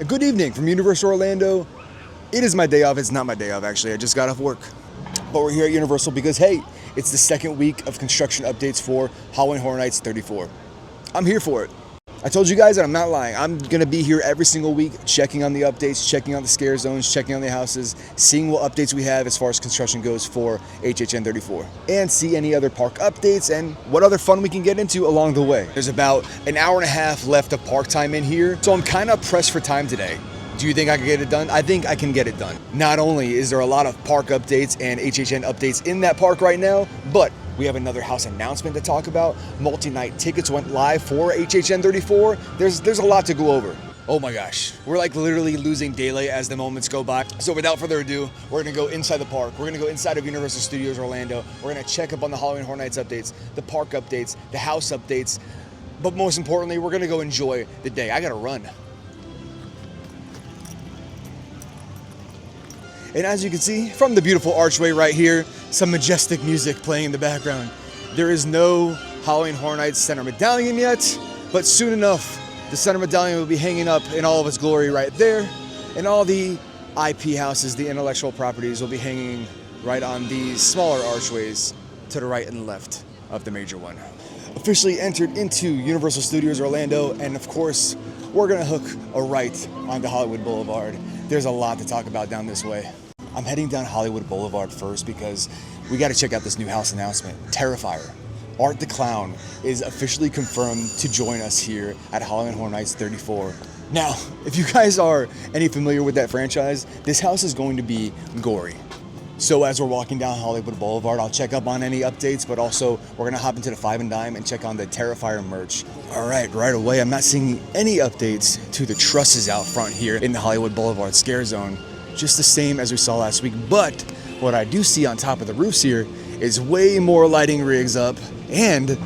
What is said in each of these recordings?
Good evening from Universal Orlando. It is my day off. It's not my day off, actually. I just got off work. But we're here at Universal because, hey, it's the second week of construction updates for Halloween Horror Nights 34. I'm here for it. I told you guys that I'm not lying. I'm going to be here every single week checking on the updates, checking on the scare zones, checking on the houses, seeing what updates we have as far as construction goes for HHN 34, and see any other park updates and what other fun we can get into along the way. There's about an hour and a half left of park time in here, so I'm kind of pressed for time today. Do you think I can get it done? I think I can get it done. Not only is there a lot of park updates and HHN updates in that park right now, but we have another house announcement to talk about. Multi-night tickets went live for HHN 34. There's a lot to go over. Oh my gosh, we're like literally losing daylight as the moments go by. So without further ado, we're gonna go inside the park. We're gonna go inside of Universal Studios Orlando. We're gonna check up on the Halloween Horror Nights updates, the park updates, the house updates, but most importantly, we're gonna go enjoy the day. I gotta run. And as you can see from the beautiful archway right here, some majestic music playing in the background. There is no Halloween Horror Nights center medallion yet, but soon enough, the center medallion will be hanging up in all of its glory right there. And all the IP houses, the intellectual properties, will be hanging right on these smaller archways to the right and left of the major one. Officially entered into Universal Studios Orlando, and of course, we're gonna hook a right onto Hollywood Boulevard. There's a lot to talk about down this way. I'm heading down Hollywood Boulevard first because we got to check out this new house announcement. Terrifier. Art the Clown is officially confirmed to join us here at Halloween Horror Nights 34. Now, if you guys are any familiar with that franchise, this house is going to be gory. So as we're walking down Hollywood Boulevard, I'll check up on any updates, but also we're gonna hop into the Five and Dime and check on the Terrifier merch. All right away, I'm not seeing any updates to the trusses out front here in the Hollywood Boulevard scare zone. Just the same as we saw last week, but what I do see on top of the roofs here is way more lighting rigs up, and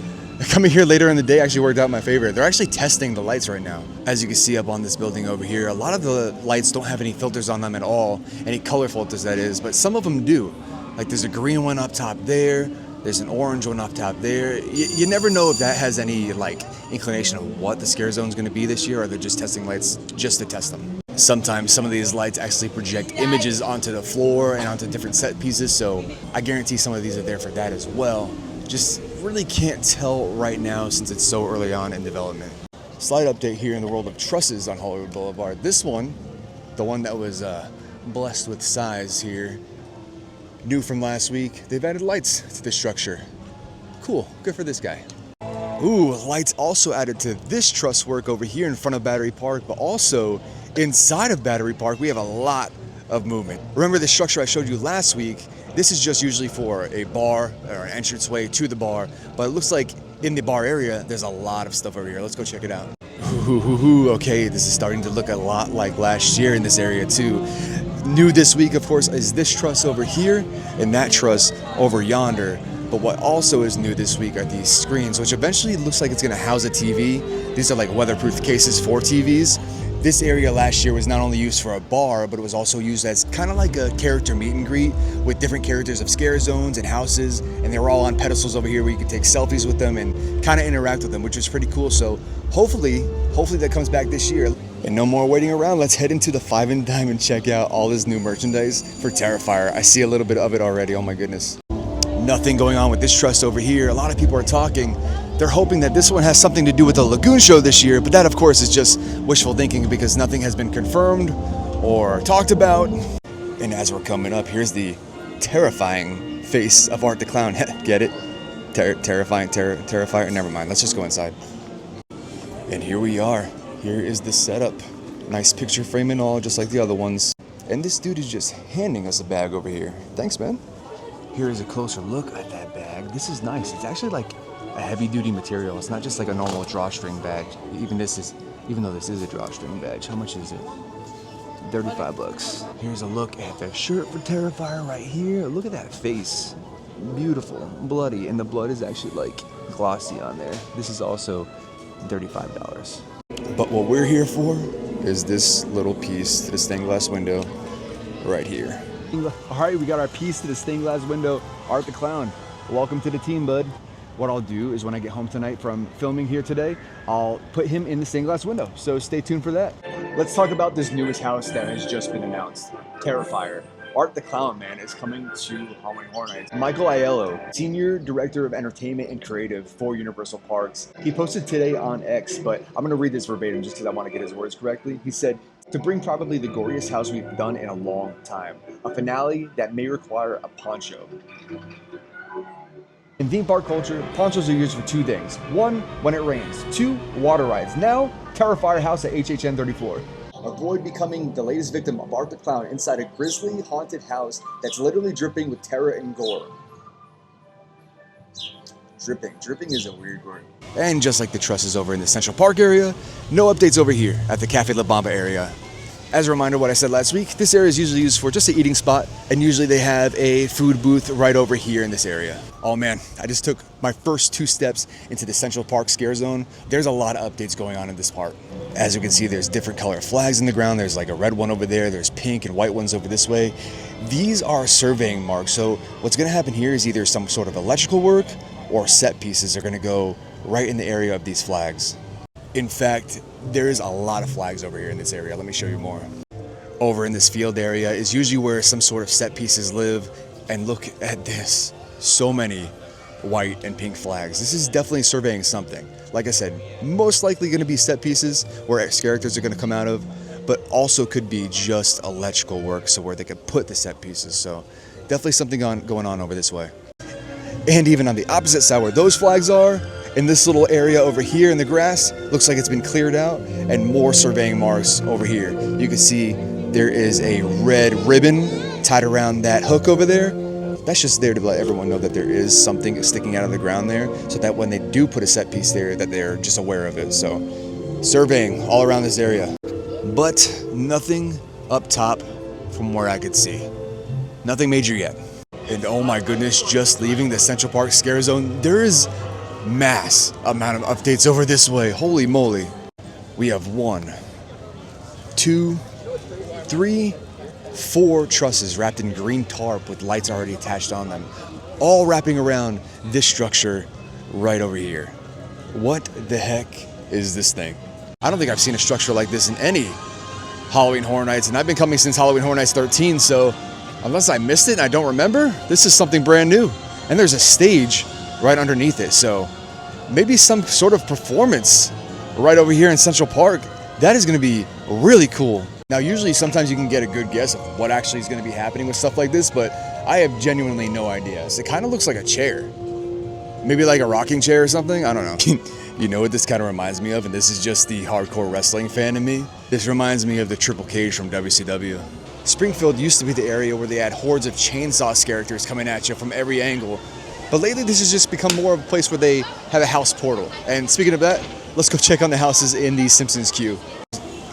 coming here later in the day actually worked out my favor. They're actually testing the lights right now. As you can see up on this building over here, a lot of the lights don't have any filters on them at all, any color filters that is, but some of them do. Like there's a green one up top there, there's an orange one up top there. You never know if that has any like inclination of what the scare zone is going to be this year, or they're just testing lights just to test them. Sometimes some of these lights actually project images onto the floor and onto different set pieces, so I guarantee some of these are there for that as well. Just really can't tell right now since it's so early on in development. Slight update here in the world of trusses on Hollywood Boulevard. This one, the one that was blessed with size here, new from last week, they've added lights to the structure. Cool, good for this guy. Ooh, lights also added to this truss work over here in front of Battery Park, but also inside of Battery Park, we have a lot of movement. Remember the structure I showed you last week? This is just usually for a bar or an entranceway to the bar, but it looks like in the bar area, there's a lot of stuff over here. Let's go check it out. Okay, this is starting to look a lot like last year in this area too. New this week, of course, is this truss over here and that truss over yonder. But what also is new this week are these screens, which eventually looks like it's gonna house a TV. These are like weatherproof cases for TVs. This area last year was not only used for a bar, but it was also used as kind of like a character meet and greet with different characters of scare zones and houses, and they were all on pedestals over here where you could take selfies with them and kind of interact with them, which was pretty cool. So hopefully that comes back this year. And no more waiting around, let's head into the Five and Dime and check out all this new merchandise for Terrifier. I see a little bit of it already, oh my goodness. Nothing going on with this truss over here. A lot of people are talking. They're hoping that this one has something to do with the Lagoon show this year, but that of course is just wishful thinking because nothing has been confirmed or talked about. And as we're coming up, here's the terrifying face of Art the Clown. Get it? Terrifier. Never mind, let's just go inside. And here we are. Here is the setup. Nice picture frame and all, just like the other ones. And this dude is just handing us a bag over here. Thanks, man. Here is a closer look at that bag. This is nice. It's actually like a heavy-duty material. It's not just like a normal drawstring badge. Even though this is a drawstring badge, how much is it? 35 bucks. Here's a look at the shirt for Terrifier right here. Look at that face. Beautiful, bloody, and the blood is actually like glossy on there. This is also $35. But what we're here for is this little piece to the stained glass window right here. All right, we got our piece to the stained glass window. Art the Clown, welcome to the team, bud. What I'll do is when I get home tonight from filming here today, I'll put him in the stained glass window. So stay tuned for that. Let's talk about this newest house that has just been announced, Terrifier. Art the Clown Man is coming to Halloween Horror Nights. Michael Aiello, Senior Director of Entertainment and Creative for Universal Parks, he posted today on X, but I'm going to read this verbatim just because I want to get his words correctly. He said, "To bring probably the goriest house we've done in a long time. A finale that may require a poncho." In theme park culture, ponchos are used for two things. One, when it rains. Two, water rides. Now, Terrifier House at HHN 34th. Avoid becoming the latest victim of Art the Clown inside a grisly, haunted house that's literally dripping with terror and gore. Dripping. Dripping is a weird word. And just like the trusses over in the Central Park area, no updates over here at the Cafe La Bamba area. As a reminder, what I said last week, this area is usually used for just an eating spot, and usually they have a food booth right over here in this area. Oh man, I just took my first 2 steps into the Central Park scare zone. There's a lot of updates going on in this park. As you can see, there's different color flags in the ground. There's like a red one over there. There's pink and white ones over this way. These are surveying marks. So what's gonna happen here is either some sort of electrical work or set pieces are gonna go right in the area of these flags. In fact, there's a lot of flags over here in this area. Let me show you more. Over in this field area is usually where some sort of set pieces live. And look at this. So many white and pink flags. This is definitely surveying something. Like I said, most likely going to be set pieces where characters are going to come out of, but also could be just electrical work, so where they could put the set pieces. So definitely something going on over this way. And even on the opposite side where those flags are, in this little area over here in the grass, looks like it's been cleared out, and more surveying marks over here. You can see there is a red ribbon tied around that hook over there. That's just there to let everyone know that there is something sticking out of the ground there, so that when they do put a set piece there, that they're just aware of it. So surveying all around this area, but nothing up top from where I could see. Nothing major yet. And oh my goodness, just leaving the Central Park scare zone, there is mass amount of updates over this way. Holy moly. We have 1, 2, 3, 4 trusses wrapped in green tarp with lights already attached on them, all wrapping around this structure right over here. What the heck is this thing? I don't think I've seen a structure like this in any Halloween Horror Nights, and I've been coming since Halloween Horror Nights 13, so unless I missed it and I don't remember, this is something brand new. And there's a stage right underneath it, so maybe some sort of performance right over here in Central Park. That is going to be really cool. Now, usually sometimes you can get a good guess of what actually is going to be happening with stuff like this, but I have genuinely no idea. So it kind of looks like a chair. Maybe like a rocking chair or something? I don't know. You know what this kind of reminds me of? And this is just the hardcore wrestling fan in me. This reminds me of the Triple Cage from WCW. Springfield used to be the area where they had hordes of chainsaw characters coming at you from every angle. But lately, this has just become more of a place where they have a house portal. And speaking of that, let's go check on the houses in the Simpsons Queue.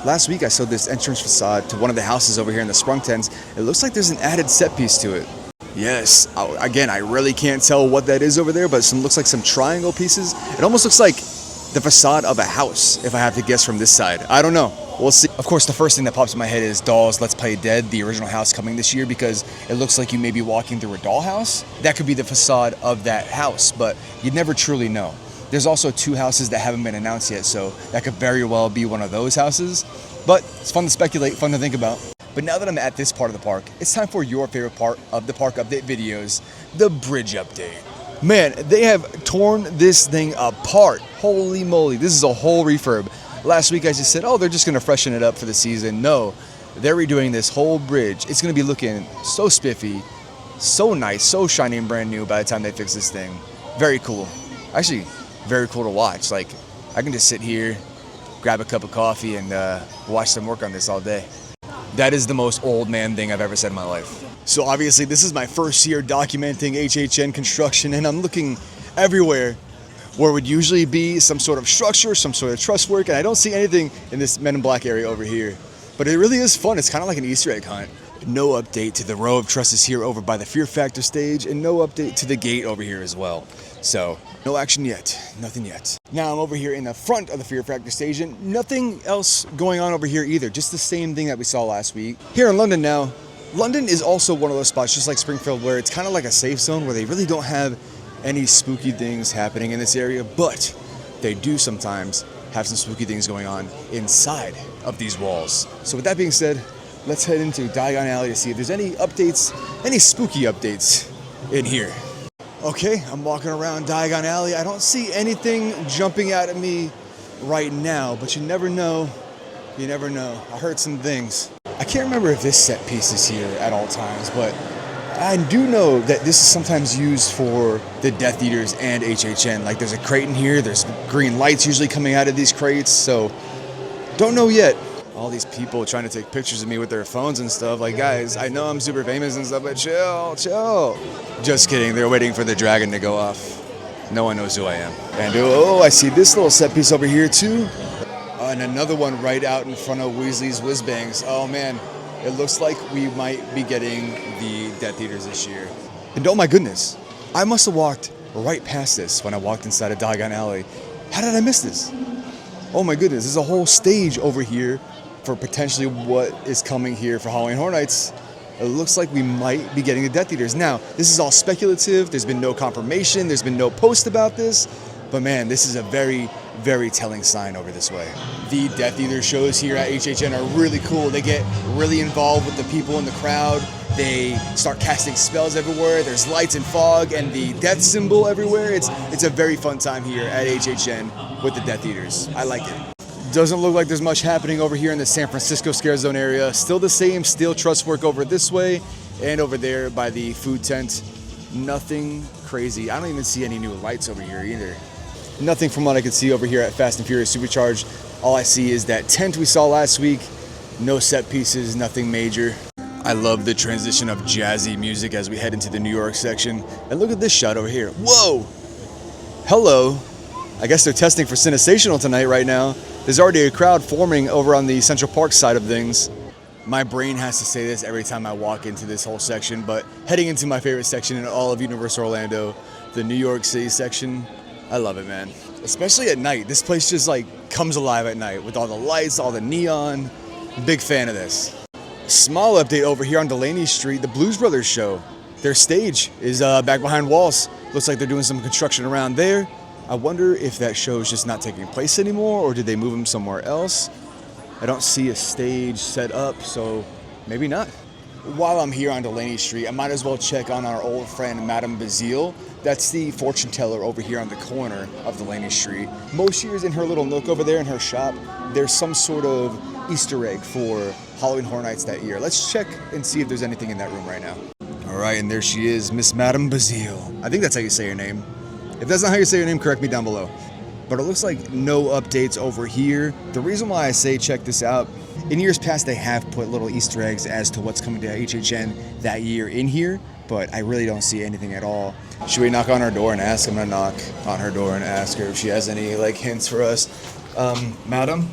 Last week, I saw this entrance facade to one of the houses over here in the Sprung Tents. It looks like there's an added set piece to it. Yes, again, I really can't tell what that is over there, but it looks like some triangle pieces. It almost looks like the facade of a house, if I have to guess from this side. I don't know. We'll see. Of course, the first thing that pops in my head is Dolls Let's Play Dead, the original house coming this year, because it looks like you may be walking through a doll house. That could be the facade of that house, but you'd never truly know. There's also 2 houses that haven't been announced yet, so that could very well be one of those houses. But it's fun to speculate, fun to think about. But now that I'm at this part of the park, it's time for your favorite part of the park update videos, the bridge update. Man, they have torn this thing apart. Holy moly, this is a whole refurb. Last week I just said, oh, they're just gonna freshen it up for the season. No, they're redoing this whole bridge. It's gonna be looking so spiffy, so nice, so shiny and brand new by the time they fix this thing. Very cool. Actually, very cool to watch. Like, I can just sit here, grab a cup of coffee, and watch them work on this all day. That is the most old man thing I've ever said in my life. So obviously this is my first year documenting HHN construction, and I'm looking everywhere where would usually be some sort of structure, some sort of truss work, and I don't see anything in this Men in Black area over here. But it really is fun. It's kind of like an Easter egg hunt. No update to the row of trusses here over by the Fear Factor stage, and no update to the gate over here as well. So no action yet, nothing yet. Now I'm over here in the front of the Fear Factor stage, and nothing else going on over here either. Just the same thing that we saw last week. Here in London now, London is also one of those spots, just like Springfield, where it's kind of like a safe zone where they really don't have any spooky things happening in this area, but they do sometimes have some spooky things going on inside of these walls. So with that being said, let's head into Diagon Alley to see if there's any updates, any spooky updates in here. Okay, I'm walking around Diagon Alley. I don't see anything jumping out at me right now, but you never know. You never know. I heard some things. I can't remember if this set piece is here at all times, but I do know that this is sometimes used for the Deatheaters and HHN. Like there's a crate in here, there's green lights usually coming out of these crates, so don't know yet. All these people trying to take pictures of me with their phones and stuff. Like, guys, I know I'm super famous and stuff, but chill. Just kidding, they're waiting for the dragon to go off. No one knows who I am. And oh, I see this little set piece over here too. And another one right out in front of Weasley's Whiz Bangs. Oh man, it looks like we might be getting the Deatheaters this year. And oh my goodness, I must have walked right past this when I walked inside of Diagon Alley. How did I miss this? Oh my goodness, there's a whole stage over here for potentially what is coming here for Halloween Horror Nights. It looks like we might be getting the Deatheaters. Now, this is all speculative. There's been no confirmation. There's been no post about this. But man, this is a very, very telling sign over this way. The Deatheater shows here at HHN are really cool. They get really involved with the people in the crowd. They start casting spells everywhere. There's lights and fog and the death symbol everywhere. It's a very fun time here at HHN with the Deatheaters. I like it. Doesn't look like there's much happening over here in the San Francisco Scare Zone area. Still the same steel truss work over this way and over there by the food tent. Nothing crazy. I don't even see any new lights over here either. Nothing from what I can see over here at Fast and Furious Supercharged. All I see is that tent we saw last week. No set pieces, nothing major. I love the transition of jazzy music as we head into the New York section. And look at this shot over here. Whoa! Hello. I guess they're testing for Cinesational tonight right now. There's already a crowd forming over on the Central Park side of things. My brain has to say this every time I walk into this whole section, but heading into my favorite section in all of Universal Orlando, the New York City section, I love it, man. Especially at night. This place just like comes alive at night with all the lights, all the neon. Big fan of this. Small update over here on Delaney Street, the Blues Brothers show. Their stage is back behind walls. Looks like they're doing some construction around there. I wonder if that show is just not taking place anymore, or did they move them somewhere else? I don't see a stage set up, so maybe not. While I'm here on Delaney Street, I might as well check on our old friend, Madame Bazil. That's the fortune teller over here on the corner of Delaney Street. Most years in her little nook over there in her shop, there's some sort of Easter egg for Halloween Horror Nights that year. Let's check and see if there's anything in that room right now. All right, and there she is, Miss Madame Bazil. I think that's how you say her name. If that's not how you say your name, correct me down below. But it looks like no updates over here. The reason why I say check this out, in years past they have put little Easter eggs as to what's coming to HHN that year in here, but I really don't see anything at all. Should we knock on her door and ask? I'm gonna knock on her door and ask her if she has any like hints for us. Madam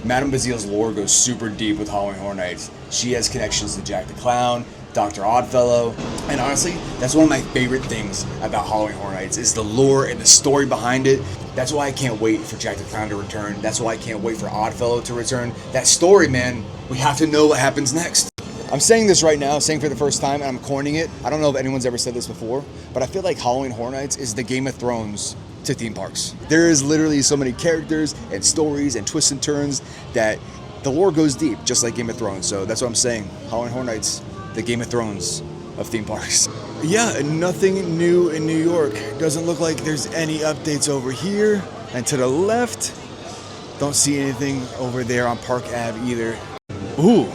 Bazil's lore goes super deep with Halloween Horror Nights. She has connections to Jack the Clown, Dr. Oddfellow, and honestly, that's one of my favorite things about Halloween Horror Nights is the lore and the story behind it. That's why I can't wait for Jack the Clown to return. That's why I can't wait for Oddfellow to return. That story, man, we have to know what happens next. I'm saying this right now, saying for the first time, and I'm coining it. I don't know if anyone's ever said this before, but I feel like Halloween Horror Nights is the Game of Thrones to theme parks. There is literally so many characters and stories and twists and turns that the lore goes deep, just like Game of Thrones. So that's what I'm saying. Halloween Horror Nights, the Game of Thrones of theme parks. Yeah, nothing new in New York. Doesn't look like there's any updates over here. And to the left, don't see anything over there on Park Ave either. Ooh.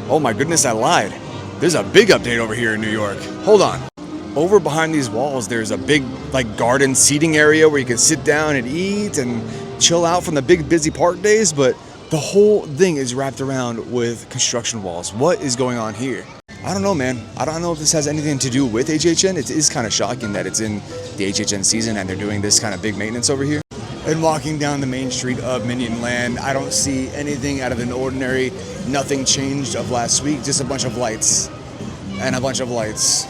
Oh my goodness, I lied. There's a big update over here in New York. Hold on. Over behind these walls, there's a big like garden seating area where you can sit down and eat and chill out from the big busy park days, but the whole thing is wrapped around with construction walls. What is going on here? I don't know, man. I don't know if this has anything to do with HHN. It is kind of shocking that it's in the HHN season and they're doing this kind of big maintenance over here. And walking down the main street of Minion Land, I don't see anything out of the ordinary. Nothing changed of last week, just a bunch of lights and a bunch of lights.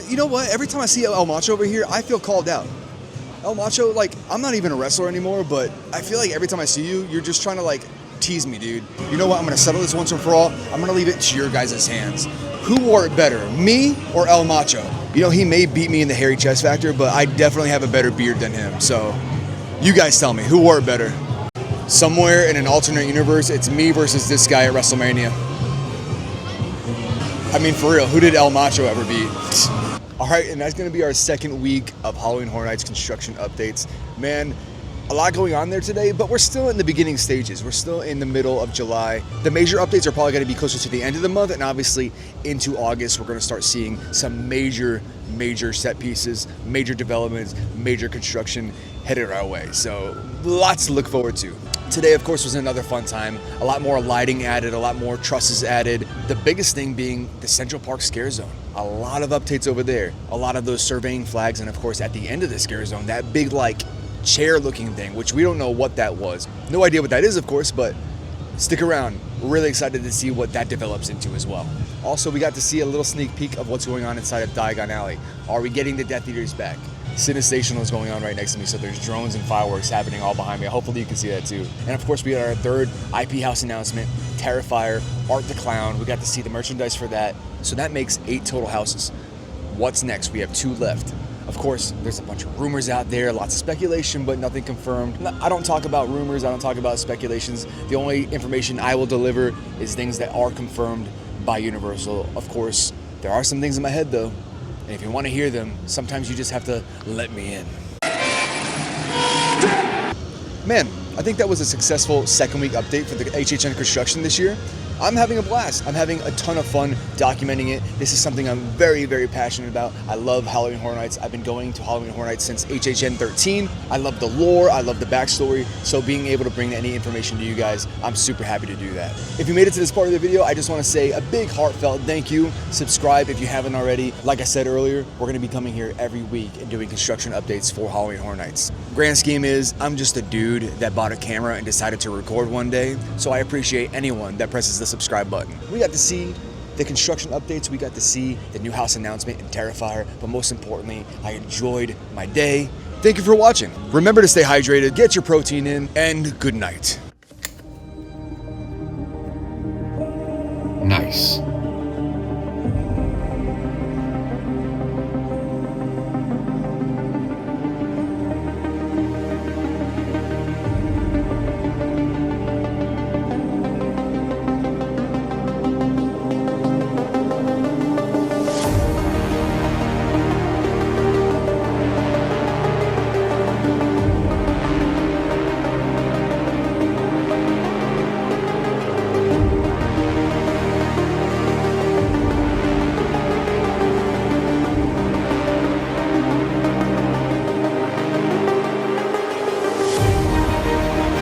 You know what? Every time I see El Macho over here, I feel called out. El Macho, like, I'm not even a wrestler anymore, but I feel like every time I see you, you're just trying to, like, tease me, dude. You know what? I'm gonna settle this once and for all. I'm gonna leave it to your guys' hands. Who wore it better, me or El Macho? You know, he may beat me in the hairy chest factor, but I definitely have a better beard than him. So, you guys tell me, who wore it better? Somewhere in an alternate universe, it's me versus this guy at WrestleMania. I mean, for real, who did El Macho ever beat? All right, and that's gonna be our second week of Halloween Horror Nights construction updates. Man, a lot going on there today, but we're still in the beginning stages. We're still in the middle of July. The major updates are probably gonna be closer to the end of the month, and obviously into August, we're gonna start seeing some major set pieces, major developments, major construction headed our way. So lots to look forward to. Today, of course, was another fun time. A lot more lighting added, a lot more trusses added. The biggest thing being the Central Park Scare Zone. A lot of updates over there. A lot of those surveying flags, and of course, at the end of the Scare Zone, that big, like, chair-looking thing, which we don't know what that was. No idea what that is, of course, but stick around. We're really excited to see what that develops into as well. Also, we got to see a little sneak peek of what's going on inside of Diagon Alley. Are we getting the Deatheaters back? Cinestational is going on right next to me, so there's drones and fireworks happening all behind me. Hopefully you can see that too. And of course, we got our third IP house announcement, Terrifier, Art the Clown. We got to see the merchandise for that. So that makes 8 total houses. What's next? We have 2 left. Of course, there's a bunch of rumors out there, lots of speculation, but nothing confirmed. I don't talk about rumors, I don't talk about speculations. The only information I will deliver is things that are confirmed by Universal. Of course, there are some things in my head though, and if you want to hear them, sometimes you just have to let me in. Man, I think that was a successful second week update for the HHN construction this year. I'm having a blast. I'm having a ton of fun documenting it. This is something I'm very passionate about. I love Halloween Horror Nights. I've been going to Halloween Horror Nights since HHN 13. I love the lore, I love the backstory, so being able to bring any information to you guys, I'm super happy to do that. If you made it to this part of the video, I just want to say a big heartfelt thank you. Subscribe if you haven't already. Like I said earlier, we're going to be coming here every week and doing construction updates for Halloween Horror Nights. Grand scheme is, I'm just a dude that bought a camera and decided to record one day, so I appreciate anyone that presses the subscribe button. We got to see the construction updates, we got to see the new house announcement and Terrifier, but most importantly, I enjoyed my day. Thank you for watching. Remember to stay hydrated, get your protein in, and good night. Nice.